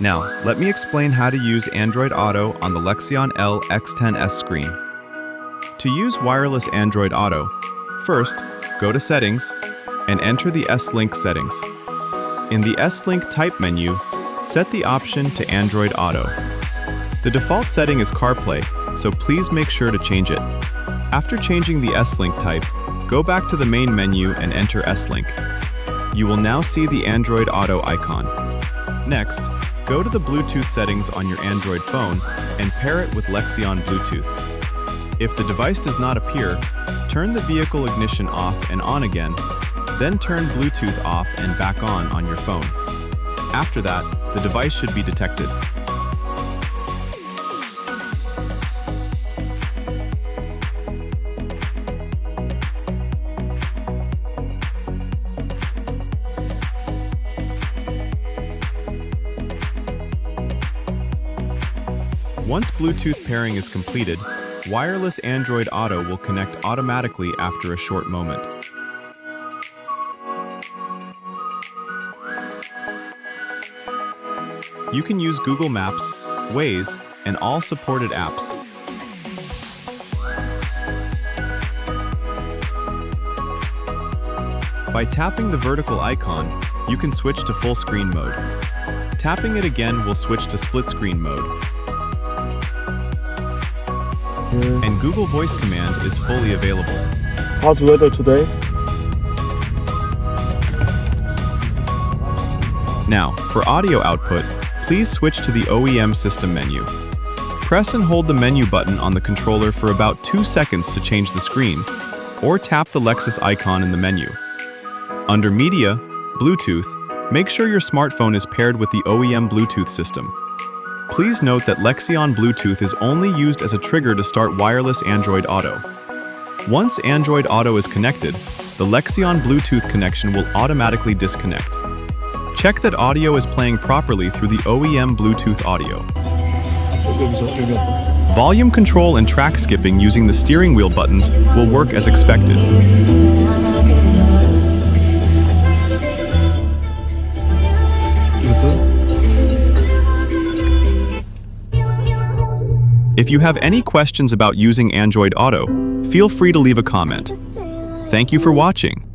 Now, let me explain how to use Android Auto on the Lexion LX10S screen. To use wireless Android Auto, first, go to Settings and enter the S-Link settings. In the S-Link Type menu, set the option to Android Auto. The default setting is CarPlay, so please make sure to change it. After changing the S-Link type, go back to the main menu and enter S-Link. You will now see the Android Auto icon. Next, go to the Bluetooth settings on your Android phone and pair it with Lexion Bluetooth. If the device does not appear, turn the vehicle ignition off and on again, then turn Bluetooth off and back on your phone. After that, the device should be detected. Once Bluetooth pairing is completed, wireless Android Auto will connect automatically after a short moment. You can use Google Maps, Waze, and all supported apps. By tapping the vertical icon, you can switch to full screen mode. Tapping it again will switch to split screen mode. And Google Voice Command is fully available. How's the weather today? Now, for audio output, please switch to the OEM system menu. Press and hold the menu button on the controller for about 2 seconds to change the screen, or tap the Lexus icon in the menu. Under Media, Bluetooth, make sure your smartphone is paired with the OEM Bluetooth system. Please note that Lexion Bluetooth is only used as a trigger to start wireless Android Auto. Once Android Auto is connected, the Lexion Bluetooth connection will automatically disconnect. Check that audio is playing properly through the OEM Bluetooth audio. Volume control and track skipping using the steering wheel buttons will work as expected. If you have any questions about using Android Auto, feel free to leave a comment. Thank you for watching.